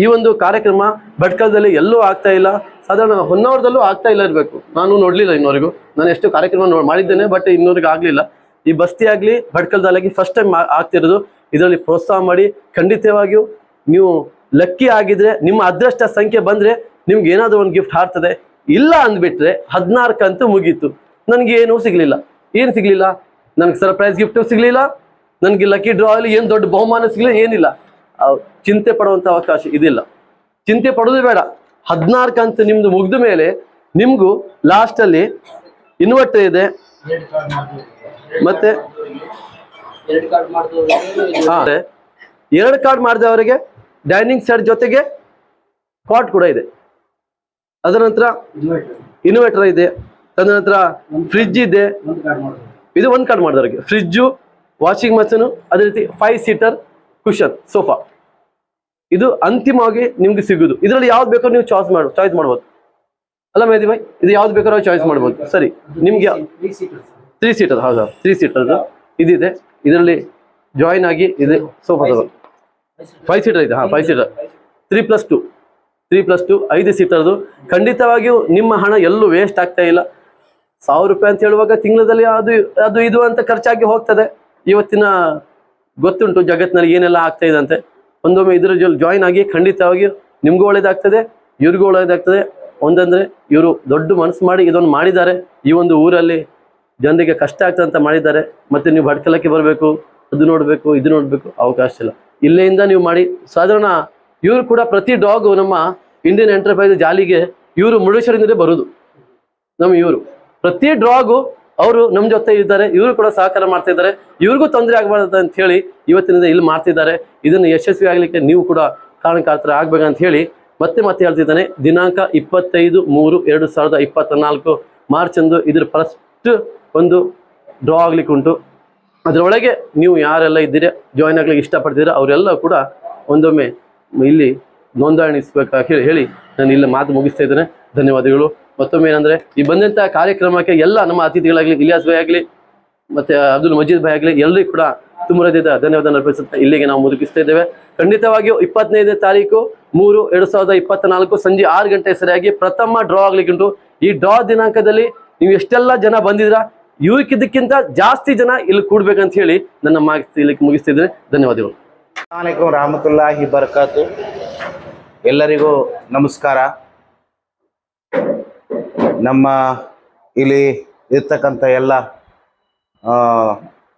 S1: ಈ ಒಂದು ಕಾರ್ಯಕ್ರಮ ಭಟ್ಕಳದಲ್ಲಿ ಎಲ್ಲೂ ಆಗ್ತಾ ಇಲ್ಲ, ಸಾಧಾರಣ ಹೊನ್ನಾವರದಲ್ಲೂ ಆಗ್ತಾ ಇಲ್ಲ ಇರಬೇಕು. ನಾನು ನೋಡ್ಲಿಲ್ಲ ಇನ್ನೋರಿಗೂ. ನಾನು ಎಷ್ಟು ಕಾರ್ಯಕ್ರಮ ಮಾಡಿದ್ದೇನೆ, ಬಟ್ ಇನ್ನೋರಿಗೆ ಆಗ್ಲಿಲ್ಲ. ಈ ಬಸ್ತಿ ಆಗ್ಲಿ ಭಟ್ಕಳದಲ್ಲಾಗಿ ಫಸ್ಟ್ ಟೈಮ್ ಆಗ್ತಿರೋದು. ಇದರಲ್ಲಿ ಪ್ರೋತ್ಸಾಹ ಮಾಡಿ. ಖಂಡಿತವಾಗಿಯೂ ನೀವು ಲಕ್ಕಿ ಆಗಿದ್ರೆ, ನಿಮ್ಮ ಅದೃಷ್ಟ ಸಂಖ್ಯೆ ಬಂದ್ರೆ ನಿಮ್ಗೆ ಏನಾದ್ರು ಒಂದು ಗಿಫ್ಟ್ ಹಾರ್ತದೆ. ಇಲ್ಲ ಅಂದ್ಬಿಟ್ರೆ 16 ಮುಗೀತು. ನನಗೆ ಏನೂ ಸಿಗ್ಲಿಲ್ಲ. ಏನು ಸಿಗ್ಲಿಲ್ಲ? ನನಗೆ ಸರ್ಪ್ರೈಸ್ ಗಿಫ್ಟ್ ಸಿಗ್ಲಿಲ್ಲ, ನನಗೆ ಲಕ್ಕಿ ಡ್ರಾ ಅಲ್ಲಿ ಏನು ದೊಡ್ಡ ಬಹುಮಾನ ಸಿಗ್ಲಿಲ್ಲ, ಏನಿಲ್ಲ. ಚಿಂತೆ ಪಡುವಂತ ಅವಕಾಶ ಇದಿಲ್ಲ. ಚಿಂತೆ ಪಡೋದು ಬೇಡ. 16 ನಿಮ್ದು ಮುಗಿದ ಮೇಲೆ ನಿಮ್ಗೂ ಲಾಸ್ಟ್ ಅಲ್ಲಿ ಇನ್ವರ್ಟರ್ ಇದೆ, ಮತ್ತೆ 2 ಕಾರ್ಡ್ ಮಾಡಿದವರಿಗೆ ಡೈನಿಂಗ್ ಸೆಟ್ ಜೊತೆಗೆ ಕಾಟ್ ಕೂಡ ಇದೆ. ಅದರ ನಂತರ ಇನ್ವರ್ಟರ್ ಇದೆ, ತದನಂತರ ಫ್ರಿಡ್ಜ್ ಇದೆ. ಇದು 1 ಕಾರ್ಡ್ ಮಾಡಿದವರಿಗೆ ಫ್ರಿಡ್ಜು, ವಾಷಿಂಗ್ ಮಷೀನು, ಅದೇ ರೀತಿ 5 ಸೀಟರ್ ಕುಷನ್ ಸೋಫಾ. ಇದು ಅಂತಿಮವಾಗಿ ನಿಮ್ಗೆ ಸಿಗುದು. ಇದರಲ್ಲಿ ಯಾವ್ದು ಬೇಕಾದ್ರೂ ನೀವು ಚಾಯ್ಸ್ ಮಾಡ್ಬೋದು ಅಲ್ಲ ಮೇದಿ ಭಾಯ್? ಇದು ಯಾವ್ದು ಬೇಕಾದ್ರೂ ಚಾಯ್ಸ್ ಮಾಡ್ಬೋದು. ಸರಿ, ನಿಮ್ಗೆ 3 ಸೀಟರ್, ಹೌದಾ 3 ಸೀಟರ್ ಇದಿದೆ. ಇದರಲ್ಲಿ ಜಾಯಿನ್ ಆಗಿ ಇದೆ ಸೋಫಾ 5 ಸೀಟರ್ ಇದೆ. 5 ಸೀಟರ್ 3+2 5 ಸೀಟರ್ದು. ಖಂಡಿತವಾಗಿಯೂ ನಿಮ್ಮ ಹಣ ಎಲ್ಲೂ ವೇಸ್ಟ್ ಆಗ್ತಾ ಇಲ್ಲ. 1000 ರೂಪಾಯಿ ಅಂತ ಹೇಳುವಾಗ ತಿಂಗಳಲ್ಲಿ ಅದು ಇದು ಅಂತ ಖರ್ಚಾಗಿ ಹೋಗ್ತದೆ. ಇವತ್ತಿನ ಗೊತ್ತುಂಟು ಜಗತ್ತಿನಲ್ಲಿ ಏನೆಲ್ಲ ಆಗ್ತಾ ಇದೆ ಅಂತೆ. ಒಂದೊಮ್ಮೆ ಇದ್ರ ಜಾಯಿನ್ ಆಗಿ ಖಂಡಿತವಾಗಿಯೂ ನಿಮ್ಗೂ ಒಳ್ಳೇದಾಗ್ತದೆ, ಇವ್ರಿಗೂ ಒಳ್ಳೇದಾಗ್ತದೆ. ಒಂದಂದ್ರೆ ಇವರು ದೊಡ್ಡ ಮನಸ್ಸು ಮಾಡಿ ಇದೊಂದು ಮಾಡಿದ್ದಾರೆ. ಈ ಒಂದು ಊರಲ್ಲಿ ಜನರಿಗೆ ಕಷ್ಟ ಆಗ್ತದೆ ಅಂತ ಮಾಡಿದ್ದಾರೆ. ಮತ್ತೆ ನೀವು ಭಟ್ಕಳಕ್ಕೆ ಬರಬೇಕು, ಅದು ನೋಡ್ಬೇಕು, ಇದು ನೋಡ್ಬೇಕು, ಅವಕಾಶ ಇಲ್ಲ. ಇಲ್ಲಿಂದ ನೀವು ಮಾಡಿ. ಸಾಧಾರಣ ಇವರು ಕೂಡ ಪ್ರತಿ ಡಾಗ್ ನಮ್ಮ ಇಂಡಿಯನ್ ಎಂಟರ್ಪ್ರೈಸ್ ಜಾಲಿಗೆ ಇವರು ಮುರುಡೇಶ್ವರದಿಂದಲೇ ಬರುದು. ಇವರು ಪ್ರತಿ ಡ್ರಾಗು ಅವರು ನಮ್ಮ ಜೊತೆ ಇದ್ದಾರೆ. ಇವರು ಕೂಡ ಸಹಕಾರ ಮಾಡ್ತಾ ಇದ್ದಾರೆ. ಇವ್ರಿಗೂ ತೊಂದರೆ ಆಗಬಾರ್ದು ಅಂತ ಹೇಳಿ ಇವತ್ತಿನಿಂದ ಇಲ್ಲಿ ಮಾಡ್ತಿದ್ದಾರೆ. ಇದನ್ನು ಯಶಸ್ವಿ ಆಗ್ಲಿಕ್ಕೆ ನೀವು ಕೂಡ ಕಾರಣಕರ್ತರ ಆಗ್ಬೇಕಂತ ಹೇಳಿ ಮತ್ತೆ ಹೇಳ್ತಿದ್ದಾನೆ. ದಿನಾಂಕ 25/3/2024 ಮಾರ್ಚ್ ಅಂದು ಇದ್ರ ಫಸ್ಟ್ ಒಂದು ಡ್ರಾ ಆಗ್ಲಿಕ್ಕೆ ಉಂಟು. ಅದರೊಳಗೆ ನೀವು ಯಾರೆಲ್ಲ ಇದ್ದೀರಾ, ಜಾಯಿನ್ ಆಗ್ಲಿಕ್ಕೆ ಇಷ್ಟಪಡ್ತೀರಾ, ಅವರೆಲ್ಲ ಕೂಡ ಒಂದೊಮ್ಮೆ ಇಲ್ಲಿ ನೋಂದಣಿಸ್ಬೇಕಾಗಿ ಹೇಳಿ ನಾನು ಇಲ್ಲಿ ಮಾತು ಮುಗಿಸ್ತಾ ಇದ್ದೇನೆ. ಧನ್ಯವಾದಗಳು. ಮತ್ತೊಮ್ಮೆ ಏನಂದ್ರೆ, ಈ ಬಂದಂತ ಕಾರ್ಯಕ್ರಮಕ್ಕೆ ಎಲ್ಲ ನಮ್ಮ ಅತಿಥಿಗಳಾಗ್ಲಿ, ಇಲಿಯಾಸ್ ಭಾಯ್ ಆಗ್ಲಿ, ಮತ್ತೆ ಅಬ್ದುಲ್ ಮಜೀದ್ ಭಾಯ್ ಆಗ್ಲಿ, ಎಲ್ಲರಿಗೂ ಕೂಡ ತುಂಬ ಹೃದಯದ ಧನ್ಯವಾದ ಅರ್ಪಿಸುತ್ತಾ ಇಲ್ಲಿಗೆ ನಾವು ಮುದುಕಿಸ್ತಾ ಇದ್ದೇವೆ. ಖಂಡಿತವಾಗಿಯೂ 25ನೇ ತಾರೀಕು 3/2024 ಸಂಜೆ 6 ಗಂಟೆ ಸರಿಯಾಗಿ ಪ್ರಥಮ ಡ್ರಾ ಆಗ್ಲಿಕ್ಕೆ ಉಂಟು. ಈ ಡ್ರಾ ದಿನಾಂಕದಲ್ಲಿ ನೀವು ಎಷ್ಟೆಲ್ಲ ಜನ ಬಂದಿದ್ದೀರಾ, ಇವಕ್ಕಿದ್ದಕ್ಕಿಂತ ಜಾಸ್ತಿ ಜನ ಇಲ್ಲಿ ಕೂಡ್ಬೇಕಂತ ಹೇಳಿ ನನ್ನ ಮಾಹಿತಿ ಇಲ್ಲಿಗೆ ಮುಗಿಸ್ತಿದ್ದೇನೆ. ಧನ್ಯವಾದಗಳು.
S2: ಅಸ್ಸಲಾಮು ರಹಮತುಲ್ಲಾಹಿ ಬರ್ಕಾತು. ಎಲ್ಲರಿಗೂ ನಮಸ್ಕಾರ. ನಮ್ಮ ಇಲ್ಲಿ ಇರ್ತಕ್ಕಂಥ ಎಲ್ಲ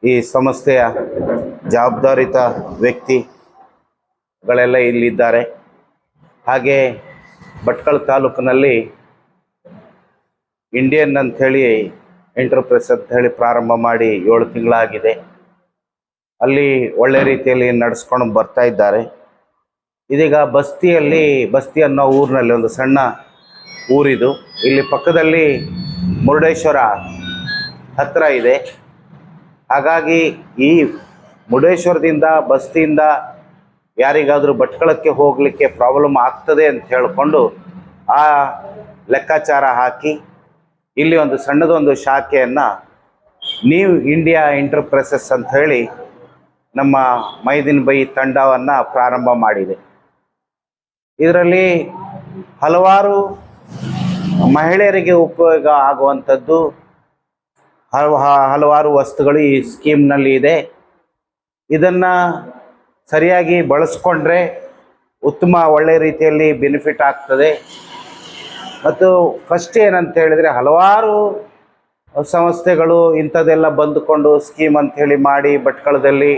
S2: ಈ ಸಂಸ್ಥೆಯ ಜವಾಬ್ದಾರಿತ ವ್ಯಕ್ತಿಗಳೆಲ್ಲ ಇಲ್ಲಿದ್ದಾರೆ. ಹಾಗೆ ಭಟ್ಕಳ ತಾಲೂಕಿನಲ್ಲಿ ಇಂಡಿಯನ್ ಅಂಥೇಳಿ ಎಂಟರ್ಪ್ರೈಸ್ ಅಂತ ಹೇಳಿ ಪ್ರಾರಂಭ ಮಾಡಿ 7 ತಿಂಗಳಾಗಿದೆ. ಅಲ್ಲಿ ಒಳ್ಳೆ ರೀತಿಯಲ್ಲಿ ನಡೆಸ್ಕೊಂಡು ಬರ್ತಾ ಇದ್ದಾರೆ. ಇದೀಗ ಬಸ್ತಿ ಅನ್ನೋ ಊರಿನಲ್ಲಿ, ಒಂದು ಸಣ್ಣ ಊರಿದು, ಇಲ್ಲಿ ಪಕ್ಕದಲ್ಲಿ ಮುರುಡೇಶ್ವರ ಹತ್ತಿರ ಇದೆ. ಹಾಗಾಗಿ ಈ ಮುರುಡೇಶ್ವರದಿಂದ ಬಸ್ತಿಯಿಂದ ಯಾರಿಗಾದರೂ ಭಟ್ಕಳಕ್ಕೆ ಹೋಗಲಿಕ್ಕೆ ಪ್ರಾಬ್ಲಮ್ ಆಗ್ತದೆ ಅಂತ ಹೇಳಿಕೊಂಡು ಆ ಲೆಕ್ಕಾಚಾರ ಹಾಕಿ ಇಲ್ಲಿ ಒಂದು ಸಣ್ಣದೊಂದು ಶಾಖೆಯನ್ನು ನ್ಯೂ ಇಂಡಿಯಾ ಎಂಟರ್ಪ್ರೈಸಸ್ ಅಂತ ಹೇಳಿ ನಮ್ಮ ಮೈದೀನ್ ಬೈ ತಂಡವನ್ನು ಪ್ರಾರಂಭ ಮಾಡಿದೆ. ಇದರಲ್ಲಿ ಹಲವಾರು ಮಹಿಳೆಯರಿಗೆ ಉಪಯೋಗ ಆಗುವಂಥದ್ದು ಹಲವಾರು ವಸ್ತುಗಳು ಈ ಸ್ಕೀಮ್ನಲ್ಲಿ ಇದೆ. ಇದನ್ನು ಸರಿಯಾಗಿ ಬಳಸ್ಕೊಂಡ್ರೆ ಒಳ್ಳೆಯ ರೀತಿಯಲ್ಲಿ ಬೆನಿಫಿಟ್ ಆಗ್ತದೆ. ಮತ್ತು ಫಸ್ಟ್ ಏನಂತ ಹೇಳಿದರೆ, ಹಲವಾರು ಸಂಸ್ಥೆಗಳು ಇಂಥದ್ದೆಲ್ಲ ಬಂದುಕೊಂಡು ಸ್ಕೀಮ್ ಅಂಥೇಳಿ ಮಾಡಿ ಭಟ್ಕಳದಲ್ಲಿ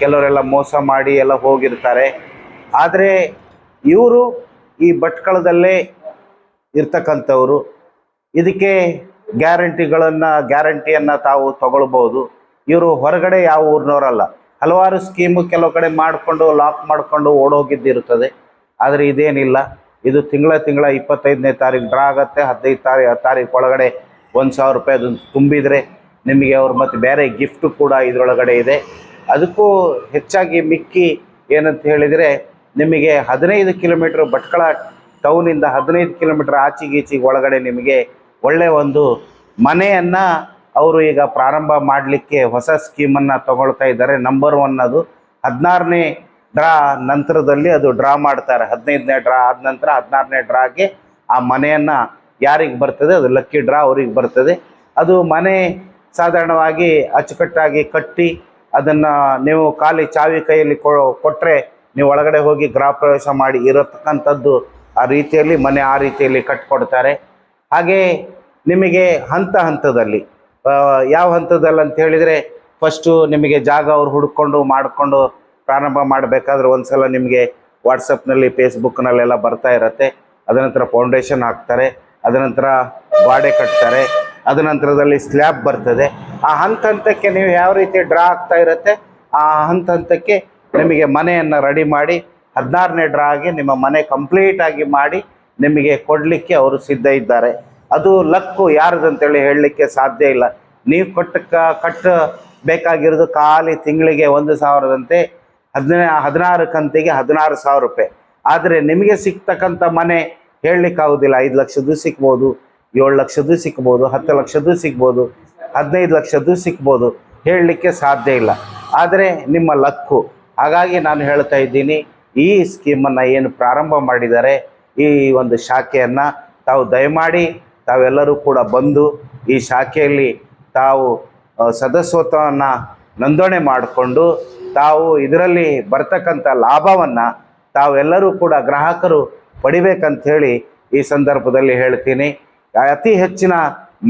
S2: ಕೆಲವರೆಲ್ಲ ಮೋಸ ಮಾಡಿ ಎಲ್ಲ ಹೋಗಿರ್ತಾರೆ. ಆದರೆ ಇವರು ಈ ಭಟ್ಕಳದಲ್ಲೇ ಇರ್ತಕ್ಕಂಥವ್ರು. ಇದಕ್ಕೆ ಗ್ಯಾರಂಟಿಯನ್ನು ತಾವು ತಗೊಳ್ಬೋದು. ಇವರು ಹೊರಗಡೆ ಯಾವ ಊರಿನವರಲ್ಲ. ಹಲವಾರು ಸ್ಕೀಮು ಕೆಲವು ಕಡೆ ಮಾಡಿಕೊಂಡು ಲಾಕ್ ಮಾಡಿಕೊಂಡು ಓಡೋಗಿದ್ದಿರುತ್ತದೆ. ಆದರೆ ಇದೇನಿಲ್ಲ, ಇದು ತಿಂಗಳ 25ನೇ ತಾರೀಕು ಡ್ರಾ ಆಗುತ್ತೆ. 15 ತಾರೀಕು ಒಳಗಡೆ 1,000 ರೂಪಾಯಿ ಅದನ್ನು ತುಂಬಿದರೆ ನಿಮಗೆ ಅವ್ರು ಮತ್ತು ಬೇರೆ ಗಿಫ್ಟು ಕೂಡ ಇದರೊಳಗಡೆ ಇದೆ. ಅದಕ್ಕೂ ಹೆಚ್ಚಾಗಿ ಮಿಕ್ಕಿ ಏನಂತ ಹೇಳಿದರೆ, ನಿಮಗೆ 15 ಕಿಲೋಮೀಟ್ರ್ ಭಟ್ಕಳ ಟೌನಿಂದ 15 ಕಿಲೋಮೀಟ್ರ್ ಆಚೆಗೀಚೆಗೆ ಒಳಗಡೆ ನಿಮಗೆ ಒಳ್ಳೆಯ ಒಂದು ಮನೆಯನ್ನು ಅವರು ಈಗ ಪ್ರಾರಂಭ ಮಾಡಲಿಕ್ಕೆ ಹೊಸ ಸ್ಕೀಮನ್ನು ತಗೊಳ್ತಾ ಇದ್ದಾರೆ. ನಂಬರ್ 1 ಅದು 16ನೇ ಡ್ರಾ ನಂತರದಲ್ಲಿ ಅದು ಡ್ರಾ ಮಾಡ್ತಾರೆ. 15ನೇ ಡ್ರಾ ಆದ ನಂತರ 16ನೇ ಡ್ರಾಗೆ ಆ ಮನೆಯನ್ನು ಯಾರಿಗೆ ಬರ್ತದೆ ಅದು ಲಕ್ಕಿ ಡ್ರಾ ಅವ್ರಿಗೆ ಬರ್ತದೆ. ಅದು ಮನೆ ಸಾಧಾರಣವಾಗಿ ಅಚ್ಚುಕಟ್ಟಾಗಿ ಕಟ್ಟಿ ಅದನ್ನು ನೀವು ಖಾಲಿ ಚಾವಿ ಕೈಯಲ್ಲಿ ಕೊಟ್ಟರೆ ನೀವು ಒಳಗಡೆ ಹೋಗಿ ಗೃಹ ಪ್ರವೇಶ ಮಾಡಿ ಇರತಕ್ಕಂಥದ್ದು ಆ ರೀತಿಯಲ್ಲಿ ಮನೆ ಆ ರೀತಿಯಲ್ಲಿ ಕಟ್ಕೊಡ್ತಾರೆ. ಹಾಗೇ ನಿಮಗೆ ಹಂತದಲ್ಲಿ ಯಾವ ಹಂತದಲ್ಲಿ ಅಂತ ಹೇಳಿದರೆ, ಫಸ್ಟು ನಿಮಗೆ ಜಾಗ ಅವ್ರು ಹುಡ್ಕೊಂಡು ಮಾಡಿಕೊಂಡು ಪ್ರಾರಂಭ ಮಾಡಬೇಕಾದ್ರೆ ಒಂದು ಸಲ ನಿಮಗೆ ವಾಟ್ಸಪ್ನಲ್ಲಿ ಫೇಸ್ಬುಕ್ನಲ್ಲೆಲ್ಲ ಬರ್ತಾ ಇರುತ್ತೆ. ಅದ ನಂತರ ಫೌಂಡೇಶನ್ ಹಾಕ್ತಾರೆ, ಅದ ನಂತರ ಗೋಡೆ ಕಟ್ತಾರೆ, ಅದ ನಂತರದಲ್ಲಿ ಸ್ಲ್ಯಾಬ್ ಬರ್ತದೆ. ಆ ಹಂತಕ್ಕೆ ನೀವು ಯಾವ ರೀತಿ ಡ್ರಾ ಆಗ್ತಾ ಇರುತ್ತೆ ಆ ಹಂತಕ್ಕೆ ನಿಮಗೆ ಮನೆಯನ್ನು ರೆಡಿ ಮಾಡಿ 16ನೇ ಡ್ರಾಗೆ ನಿಮ್ಮ ಮನೆ ಕಂಪ್ಲೀಟಾಗಿ ಮಾಡಿ ನಿಮಗೆ ಕೊಡಲಿಕ್ಕೆ ಅವರು ಸಿದ್ಧ ಇದ್ದಾರೆ. ಅದು ಲಕ್ಕು ಯಾರ್ದಂತೇಳಿ ಹೇಳಲಿಕ್ಕೆ ಸಾಧ್ಯ ಇಲ್ಲ. ನೀವು ಕಟ್ಟಬೇಕಾಗಿರೋದು ಖಾಲಿ ತಿಂಗಳಿಗೆ 1,000ದಂತೆ 16 ಕಂತಿಗೆ 16,000 ರೂಪಾಯಿ. ಆದರೆ ನಿಮಗೆ ಸಿಗ್ತಕ್ಕಂಥ ಮನೆ ಹೇಳಲಿಕ್ಕಾಗೋದಿಲ್ಲ. 5 ಲಕ್ಷದ್ದು ಸಿಗ್ಬೋದು, 7 ಲಕ್ಷದ್ದು ಸಿಗ್ಬೋದು, 10 ಲಕ್ಷದ್ದು ಸಿಗ್ಬೋದು, 15 ಲಕ್ಷದ್ದು ಸಿಗ್ಬೋದು, ಹೇಳಲಿಕ್ಕೆ ಸಾಧ್ಯ ಇಲ್ಲ. ಆದರೆ ನಿಮ್ಮ ಲಕ್ಕು. ಹಾಗಾಗಿ ನಾನು ಹೇಳ್ತಾ ಇದ್ದೀನಿ, ಈ ಸ್ಕೀಮನ್ನು ಏನು ಪ್ರಾರಂಭ ಮಾಡಿದ್ದಾರೆ ಈ ಒಂದು ಶಾಖೆಯನ್ನು ತಾವು ದಯಮಾಡಿ ತಾವೆಲ್ಲರೂ ಕೂಡ ಬಂದು ಈ ಶಾಖೆಯಲ್ಲಿ ತಾವು ಸದಸ್ಯತ್ವವನ್ನು ನೋಂದಣಿ ಮಾಡಿಕೊಂಡು ತಾವು ಇದರಲ್ಲಿ ಬರ್ತಕ್ಕಂಥ ಲಾಭವನ್ನು ತಾವೆಲ್ಲರೂ ಕೂಡ ಗ್ರಾಹಕರು ಪಡಿಬೇಕಂಥೇಳಿ ಈ ಸಂದರ್ಭದಲ್ಲಿ ಹೇಳ್ತೀನಿ. ಅತಿ ಹೆಚ್ಚಿನ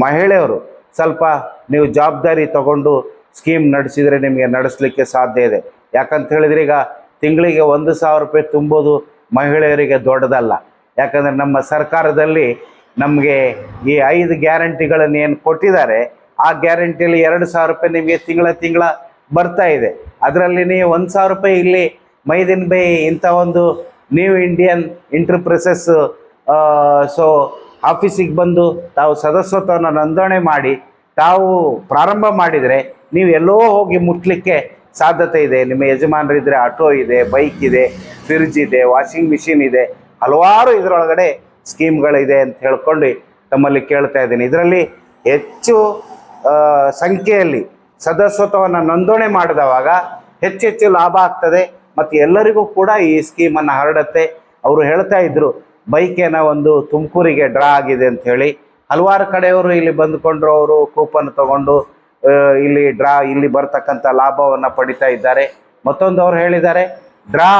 S2: ಮಹಿಳೆಯರು ಸ್ವಲ್ಪ ನೀವು ಜವಾಬ್ದಾರಿ ತಗೊಂಡು ಸ್ಕೀಮ್ ನಡೆಸಿದರೆ ನಿಮಗೆ ನಡೆಸಲಿಕ್ಕೆ ಸಾಧ್ಯ ಇದೆ. ಯಾಕಂತ ಹೇಳಿದ್ರೆ ಈಗ ತಿಂಗಳಿಗೆ 1,000 ರೂಪಾಯಿ ತುಂಬೋದು ಮಹಿಳೆಯರಿಗೆ ದೊಡ್ಡದಲ್ಲ. ಯಾಕಂದರೆ ನಮ್ಮ ಸರ್ಕಾರದಲ್ಲಿ ನಮಗೆ ಈ 5 ಗ್ಯಾರಂಟಿಗಳನ್ನು ಏನು ಕೊಟ್ಟಿದ್ದಾರೆ ಆ ಗ್ಯಾರಂಟಿಯಲ್ಲಿ 2,000 ರೂಪಾಯಿ ನಿಮಗೆ ತಿಂಗಳ ಬರ್ತಾ ಇದೆ. ಅದರಲ್ಲಿ ನೀವು 1,000 ರೂಪಾಯಿ ಇಲ್ಲಿ ಮೈದಿನ್ ಬೈ ಇಂಥ ಒಂದು ನ್ಯೂ ಇಂಡಿಯನ್ ಎಂಟರ್ಪ್ರೈಸಸ್ ಆಫೀಸಿಗೆ ಬಂದು ತಾವು ಸದಸ್ಯತ್ವವನ್ನು ನೋಂದಣಿ ಮಾಡಿ ತಾವು ಪ್ರಾರಂಭ ಮಾಡಿದರೆ ನೀವು ಎಲ್ಲೋ ಹೋಗಿ ಮುಟ್ಲಿಕ್ಕೆ ಸಾಧ್ಯತೆ ಇದೆ. ನಿಮ್ಮ ಯಜಮಾನರಿದ್ದರೆ ಆಟೋ ಇದೆ, ಬೈಕ್ ಇದೆ, ಫ್ರಿಡ್ಜ್ ಇದೆ, ವಾಷಿಂಗ್ ಮಿಷಿನ್ ಇದೆ, ಹಲವಾರು ಇದರೊಳಗಡೆ ಸ್ಕೀಮ್ಗಳಿದೆ ಅಂತ ಹೇಳ್ಕೊಂಡು ತಮ್ಮಲ್ಲಿ ಕೇಳ್ತಾ ಇದ್ದೀನಿ. ಇದರಲ್ಲಿ ಹೆಚ್ಚು ಸಂಖ್ಯೆಯಲ್ಲಿ ಸದಸ್ಯತ್ವವನ್ನು ನೋಂದಣಿ ಮಾಡಿದವಾಗ ಹೆಚ್ಚೆಚ್ಚು ಲಾಭ ಆಗ್ತದೆ ಮತ್ತು ಎಲ್ಲರಿಗೂ ಕೂಡ ಈ ಸ್ಕೀಮನ್ನು ಹರಡುತ್ತೆ. ಅವರು ಹೇಳ್ತಾ ಇದ್ದರು ಬೈಕೇನ ಒಂದು ತುಮಕೂರಿಗೆ ಡ್ರಾ ಆಗಿದೆ ಅಂಥೇಳಿ. ಹಲವಾರು ಕಡೆಯವರು ಇಲ್ಲಿ ಬಂದುಕೊಂಡ್ರು, ಅವರು ಕೂಪನ್ ತಗೊಂಡು ಇಲ್ಲಿ ಬರ್ತಕ್ಕಂಥ ಲಾಭವನ್ನು ಪಡಿತಾ ಇದ್ದಾರೆ. ಮತ್ತೊಂದು ಅವರು ಹೇಳಿದ್ದಾರೆ, ಡ್ರಾ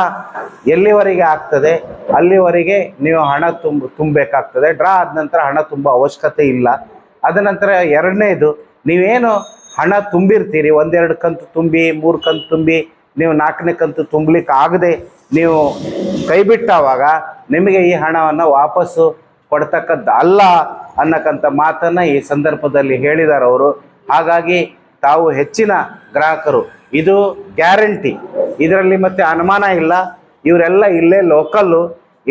S2: ಎಲ್ಲಿವರೆಗೆ ಆಗ್ತದೆ ಅಲ್ಲಿವರೆಗೆ ನೀವು ಹಣ ತುಂಬಬೇಕಾಗ್ತದೆ. ಡ್ರಾ ಆದ ನಂತರ ಹಣ ತುಂಬ ಅವಶ್ಯಕತೆ ಇಲ್ಲ. ಅದ ನಂತರ ಎರಡನೇದು, ನೀವೇನು ಹಣ ತುಂಬಿರ್ತೀರಿ, 1-2 ಕಂತು ತುಂಬಿ 3 ಕಂತು ತುಂಬಿ ನೀವು 4ನೇ ಕಂತು ತುಂಬಲಿಕ್ಕೆ ಆಗದೆ ನೀವು ಕೈ ಬಿಟ್ಟಾವಾಗ ನಿಮಗೆ ಈ ಹಣವನ್ನು ವಾಪಸ್ಸು ಕೊಡ್ತಕ್ಕದ್ದು ಅಲ್ಲ ಅನ್ನಕ್ಕಂಥ ಮಾತನ್ನು ಈ ಸಂದರ್ಭದಲ್ಲಿ ಹೇಳಿದ್ದಾರೆ ಅವರು. ಹಾಗಾಗಿ ತಾವು ಹೆಚ್ಚಿನ ಗ್ರಾಹಕರು, ಇದು ಗ್ಯಾರಂಟಿ, ಇದರಲ್ಲಿ ಮತ್ತೆ ಅನುಮಾನ ಇಲ್ಲ. ಇವರೆಲ್ಲ ಇಲ್ಲೇ ಲೋಕಲ್ಲು,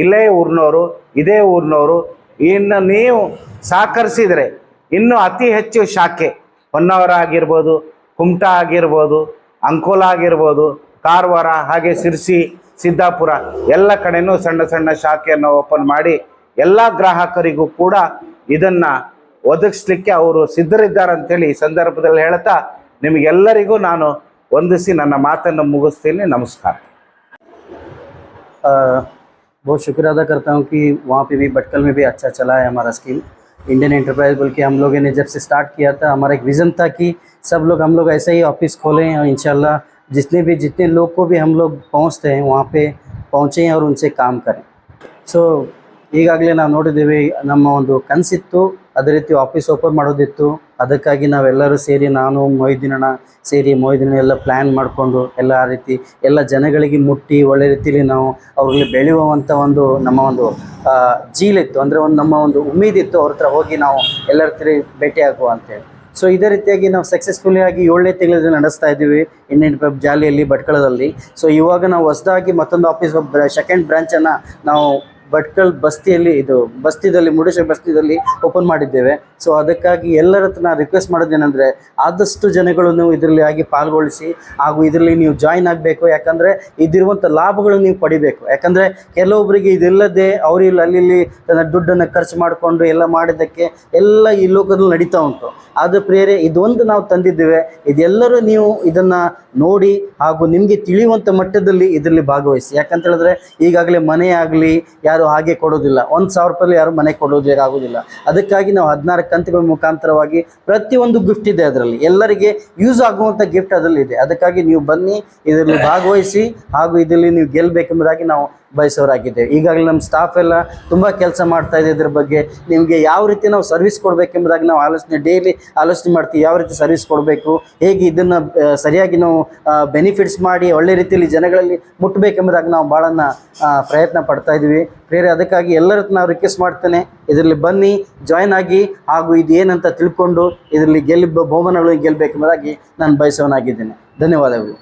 S2: ಇಲ್ಲೇ ಊರಿನವರು, ಇದೇ ಊರಿನವರು. ಇನ್ನು ನೀವು ಸಹಕರಿಸಿದರೆ ಇನ್ನೂ ಅತಿ ಹೆಚ್ಚು ಶಾಖೆ ಹೊನ್ನಾವರ ಆಗಿರ್ಬೋದು, ಕುಮಟಾ ಆಗಿರ್ಬೋದು, ಅಂಕೋಲ ಆಗಿರ್ಬೋದು, ಕಾರವಾರ, ಹಾಗೆ ಶಿರ್ಸಿ, ಸಿದ್ದಾಪುರ ಎಲ್ಲ ಕಡೆಯೂ ಸಣ್ಣ ಸಣ್ಣ ಶಾಖೆಯನ್ನು ಓಪನ್ ಮಾಡಿ ಎಲ್ಲ ಗ್ರಾಹಕರಿಗೂ ಕೂಡ ಇದನ್ನು ಒದಗಿಸ್ಲಿಕ್ಕೆ ಅವರು ಸಿದ್ಧರಿದ್ದಾರೆ ಅಂತೇಳಿ ಈ ಸಂದರ್ಭದಲ್ಲಿ ಹೇಳ್ತಾ ನಿಮಗೆಲ್ಲರಿಗೂ ನಾನು ವಂದಿಸಿ ನನ್ನ ಮಾತನ್ನು ಮುಗಿಸ್ತೀನಿ. ನಮಸ್ಕಾರ.
S3: बहुत शुक्रिया अदा करता हूँ कि वहाँ पे भी भटकल में भी अच्छा चला है हमारा स्कीम इंडियन एंटरप्राइज बोल के हम लोगों ने जब से स्टार्ट किया था. हमारा एक विज़न था कि सब लोग हम लोग ऐसे ही ऑफिस खोलें और इंशाल्लाह जितने लोग को भी हम लोग पहुँचते हैं वहाँ पे पहुँचें और उनसे काम करें. ಸೊ ಈಗಾಗಲೇ ನಾವು ನೋಡಿದ್ದೇವೆ, ನಮ್ಮ ಒಂದು ಕನಸಿತ್ತು, ಅದೇ ರೀತಿ ಆಫೀಸ್ ಓಪನ್ ಮಾಡೋದಿತ್ತು. ಅದಕ್ಕಾಗಿ ನಾವೆಲ್ಲರೂ ಸೇರಿ, ನಾನು ಮೊಯ್ದಿನ ಎಲ್ಲ ಪ್ಲ್ಯಾನ್ ಮಾಡಿಕೊಂಡು ಎಲ್ಲ ಆ ರೀತಿ ಎಲ್ಲ ಜನಗಳಿಗೆ ಮುಟ್ಟಿ ಒಳ್ಳೆ ರೀತಿಯಲ್ಲಿ ನಾವು ಅವ್ರಿಗೆ ಬೆಳೆಯುವಂಥ ಒಂದು ನಮ್ಮ ಒಂದು ಜೀಲಿತ್ತು, ಅಂದರೆ ನಮ್ಮ ಒಂದು ಉಮ್ಮೀದಿತ್ತು ಅವ್ರ ಹತ್ರ ಹೋಗಿ ನಾವು ಎಲ್ಲರ ಹತ್ರ ಭೇಟಿ ಆಗುವ ಅಂತೇಳಿ. ಸೊ ಇದೇ ರೀತಿಯಾಗಿ ನಾವು ಸಕ್ಸಸ್ಫುಲಿ ಆಗಿ 7ನೇ ತಿಂಗಳಲ್ಲಿ ನಡೆಸ್ತಾ ಇದ್ದೀವಿ ಇಂಡಿಯನ್ ಪಬ್ ಜಾಲಿಯಲ್ಲಿ ಭಟ್ಕಳದಲ್ಲಿ. ಸೊ ಇವಾಗ ನಾವು ಹೊಸದಾಗಿ ಮತ್ತೊಂದು ಆಫೀಸ್ ಸೆಕೆಂಡ್ ಬ್ರಾಂಚನ್ನು ನಾವು ಭಟ್ಕಳ ಬಸ್ತಿದಲ್ಲಿ ಮುರುಡೇಶ್ವರ ಬಸ್ತಿದಲ್ಲಿ ಓಪನ್ ಮಾಡಿದ್ದೇವೆ. ಸೊ ಅದಕ್ಕಾಗಿ ಎಲ್ಲರ ಹತ್ರ ನಾನು ರಿಕ್ವೆಸ್ಟ್ ಮಾಡೋದೇನೆಂದರೆ ಆದಷ್ಟು ಜನಗಳನ್ನು ಇದರಲ್ಲಿ ಆಗಿ ಪಾಲ್ಗೊಳಿಸಿ ಹಾಗೂ ಇದರಲ್ಲಿ ನೀವು ಜಾಯಿನ್ ಆಗಬೇಕು. ಯಾಕಂದರೆ ಇದಿರುವಂಥ ಲಾಭಗಳು ನೀವು ಪಡಿಬೇಕು. ಯಾಕಂದರೆ ಕೆಲವೊಬ್ಬರಿಗೆ ಇದಿಲ್ಲದೆ ಅವರಿಲ್ಲಿ ಅಲ್ಲಿ ತನ್ನ ದುಡ್ಡನ್ನು ಖರ್ಚು ಮಾಡಿಕೊಂಡು ಎಲ್ಲ ಮಾಡಿದ್ದಕ್ಕೆ ಎಲ್ಲ ಈ ಲೋಕದಲ್ಲಿ ನಡೀತಾ ಉಂಟು. ಆದ ಪ್ರಿಯರೇ, ಇದೊಂದು ನಾವು ತಂದಿದ್ದೇವೆ. ಇದೆಲ್ಲರೂ ನೀವು ಇದನ್ನು ನೋಡಿ ಹಾಗೂ ನಿಮಗೆ ತಿಳಿಯುವಂಥ ಮಟ್ಟದಲ್ಲಿ ಇದರಲ್ಲಿ ಭಾಗವಹಿಸಿ. ಯಾಕಂತ ಹೇಳಿದ್ರೆ ಈಗಾಗಲೇ ಮನೆ ಆಗಲಿ ಯಾರು ಹಾಗೆ ಕೊಡೋದಿಲ್ಲ, 1,000 ರೂಪಾಯಿ ಯಾರು ಮನೆ ಕೊಡೋದಕ್ಕೆ ಆಗೋದಿಲ್ಲ. ಅದಕ್ಕಾಗಿ ನಾವು 16 ಕಂತುಗಳ ಮುಖಾಂತರವಾಗಿ ಪ್ರತಿಯೊಂದು ಗಿಫ್ಟ್ ಇದೆ, ಅದರಲ್ಲಿ ಎಲ್ಲರಿಗೆ ಯೂಸ್ ಆಗುವಂಥ ಗಿಫ್ಟ್ ಅದರಲ್ಲಿ ಇದೆ. ಅದಕ್ಕಾಗಿ ನೀವು ಬನ್ನಿ, ಇದರಲ್ಲಿ ಭಾಗವಹಿಸಿ ಹಾಗೂ ಇದರಲ್ಲಿ ನೀವು ಗೆಲ್ಲಬೇಕೆಂಬುದಾಗಿ ನಾವು ಬಯಸೋರಾಗಿದ್ದೇವೆ. ಈಗಾಗಲೇ ನಮ್ಮ ಸ್ಟಾಫ್ ಎಲ್ಲ ತುಂಬ ಕೆಲಸ ಮಾಡ್ತಾ ಇದೆ. ಇದ್ರ ಬಗ್ಗೆ ನಿಮಗೆ ಯಾವ ರೀತಿ ನಾವು ಸರ್ವಿಸ್ ಕೊಡಬೇಕೆಂಬುದಾಗಿ ನಾವು ಡೈಲಿ ಆಲೋಚನೆ ಮಾಡ್ತೀವಿ. ಯಾವ ರೀತಿ ಸರ್ವಿಸ್ ಕೊಡಬೇಕು, ಹೇಗೆ ಇದನ್ನು ಸರಿಯಾಗಿ ನಾವು ಬೆನಿಫಿಟ್ಸ್ ಮಾಡಿ ಒಳ್ಳೆ ರೀತಿಯಲ್ಲಿ ಜನಗಳಲ್ಲಿ ಮುಟ್ಟಬೇಕೆಂಬುದಾಗಿ ನಾವು ಭಾಳನ್ನ ಪ್ರಯತ್ನ ಪಡ್ತಾ ಇದ್ದೀವಿ ಪ್ರಿಯರೇ. ಅದಕ್ಕಾಗಿ ಎಲ್ಲರ ನಾವು ರಿಕ್ವೆಸ್ಟ್ ಮಾಡ್ತೇನೆ, ಇದರಲ್ಲಿ ಬನ್ನಿ, ಜಾಯ್ನ್ ಆಗಿ ಹಾಗೂ ಇದು ಏನಂತ ತಿಳ್ಕೊಂಡು ಇದರಲ್ಲಿ ಬಹುಮಾನಗಳನ್ನು ಗೆಲ್ಲಬೇಕೆಂಬುದಾಗಿ ನಾನು ಬಯಸೋನಾಗಿದ್ದೇನೆ. ಧನ್ಯವಾದಗಳು.